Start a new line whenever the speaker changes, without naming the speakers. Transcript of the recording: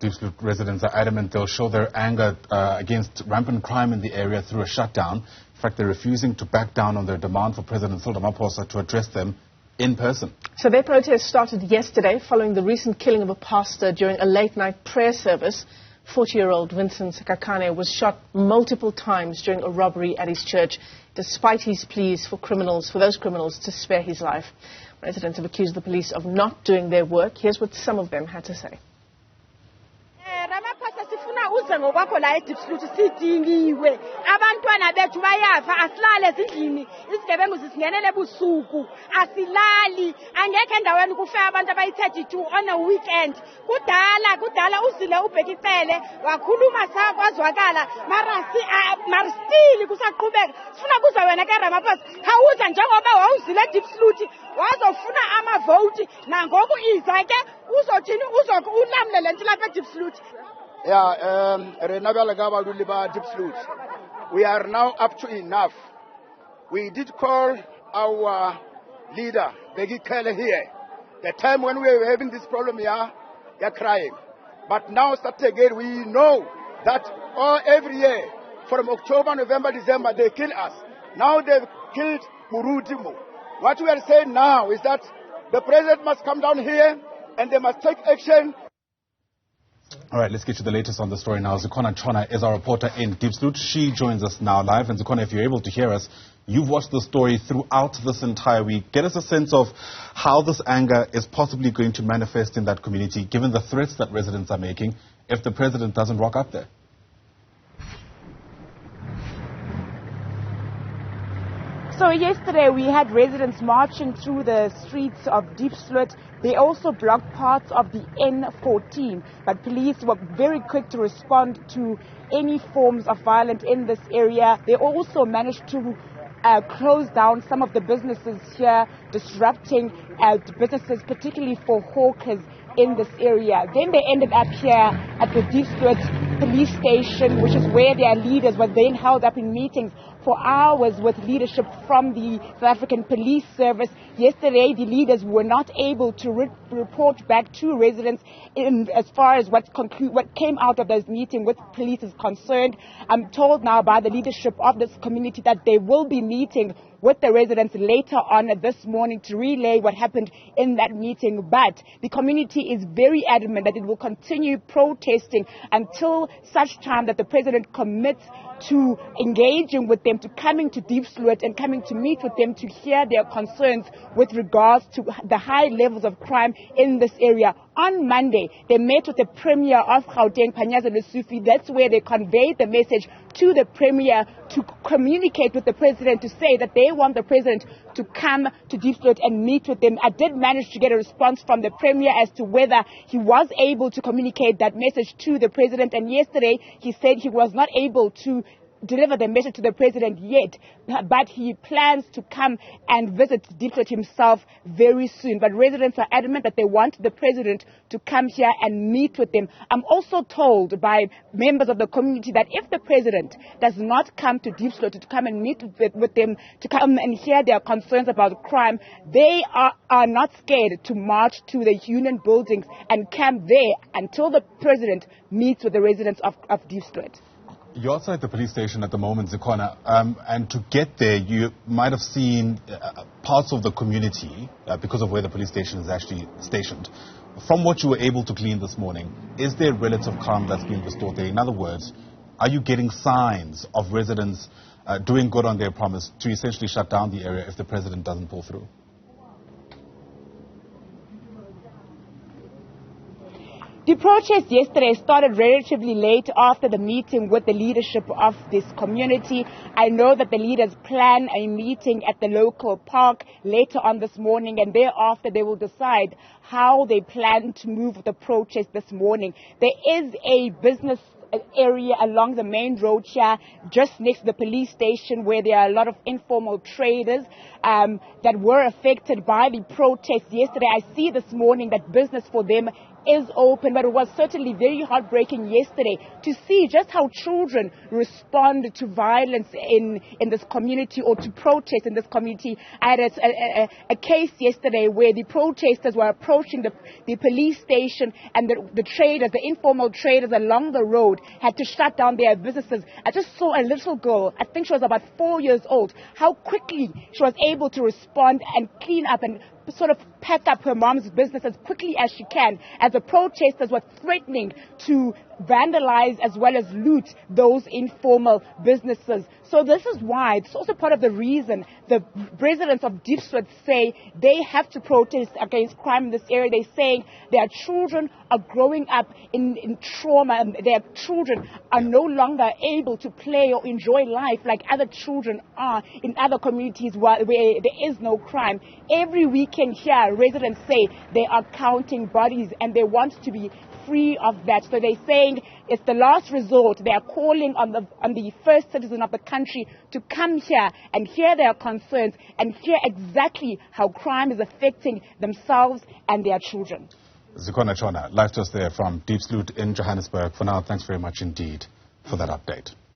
Diepsloot residents are adamant they'll show their anger against rampant crime in the area through a shutdown. In fact, they're refusing to back down on their demand for President Cyril Ramaphosa to address them in person.
So their protest started yesterday following the recent killing of a pastor during a late-night prayer service. 40-year-old Vincent Sikhakhane was shot multiple times during a robbery at his church, despite his pleas for those criminals to spare his life. Residents have accused the police of not doing their work. Here's what some of them had to say.
Uze ngokwakho la eDiepsloot sidingiwe abantwana bethu bayafa asilale ezindlini isigebengu sisingenele ebusuku asilali angekho endaweni kufe abantu abayi32 on a weekend kudala uzile ubhekicele wakhuluma sakwazwakala mara still kusaqhubeka sifuna kuza wena ke Ramaphosa khawuza njengoba wawuzile eDiepsloot wazofuna ama vote nangoku iza ke uzothini uzokulamle lento lapha eDiepsloot.
Yeah, we are now up to enough. We did call our leader, Begi Kele, here. The time when we were having this problem here, they're crying. But now, start again, we know that every year, from October, November, December, they kill us. Now they've killed Murutimu. What we are saying now is that the president must come down here and they must take action.
All right, let's get to the latest on the story now. Zikhona Tshona is our reporter in Diepsloot. She joins us now live. And Zikhona, if you're able to hear us, you've watched the story throughout this entire week. Get us a sense of how this anger is possibly going to manifest in that community, given the threats that residents are making, if the president doesn't rock up there.
So yesterday we had residents marching through the streets of Diepsloot. They also blocked parts of the N14, but police were very quick to respond to any forms of violence in this area. They also managed to close down some of the businesses here, disrupting businesses, particularly for hawkers in this area. Then they ended up here at the Diepsloot police station, which is where their leaders were then held up in meetings for hours with leadership from the South African Police Service. Yesterday, the leaders were not able to report back to residents as far as what came out of this meeting with police is concerned. I'm told now by the leadership of this community that they will be meeting with the residents later on this morning to relay what happened in that meeting. But the community is very adamant that it will continue protesting until such time that the president commits to engaging with them, to coming to Diepsloot and coming to meet with them to hear their concerns with regards to the high levels of crime in this area. On Monday, they met with the Premier of Gauteng, Panyaza Lesufi. That's where they conveyed the message to the Premier to communicate with the President, to say that they want the President to come to Diepsloot and meet with them. I did manage to get a response from the Premier as to whether he was able to communicate that message to the President. And yesterday, he said he was not able to deliver the message to the president yet, but he plans to come and visit Diepsloot himself very soon. But residents are adamant that they want the president to come here and meet with them. I'm also told by members of the community that if the president does not come to Diepsloot to come and meet with them, to come and hear their concerns about crime, they are not scared to march to the union buildings and camp there until the president meets with the residents of Diepsloot.
You're outside the police station at the moment, Zikhona, and to get there, you might have seen parts of the community, because of where the police station is actually stationed. From what you were able to glean this morning, is there relative calm that's being restored there? In other words, are you getting signs of residents doing good on their promise to essentially shut down the area if the president doesn't pull through?
The protest yesterday started relatively late after the meeting with the leadership of this community. I know that the leaders plan a meeting at the local park later on this morning, and thereafter they will decide how they plan to move the protest this morning. There is a business area along the main road here, just next to the police station, where there are a lot of informal traders that were affected by the protest yesterday. I see this morning that business for them is open, but it was certainly very heartbreaking yesterday to see just how children respond to violence in this community or to protest in this community. I had a case yesterday where the protesters were approaching the police station, and the traders, the informal traders along the road had to shut down their businesses. I just saw a little girl, I think she was about 4 years old, how quickly she was able to respond and clean up and sort of pack up her mom's business as quickly as she can, as the protesters were threatening to vandalize as well as loot those informal businesses. So this is why, it's also part of the reason the residents of Diepsloot say they have to protest against crime in this area. They're saying their children are growing up in trauma, and their children are no longer able to play or enjoy life like other children are in other communities where there is no crime. Every weekend here, residents say they are counting bodies and they want to be free of that. So they're saying it's the last resort. They are calling on the first citizen of the country to come here and hear their concerns and hear exactly how crime is affecting themselves and their children.
Zikhona Tshona, live to us there from Diepsloot in Johannesburg. For now, thanks very much indeed for that update.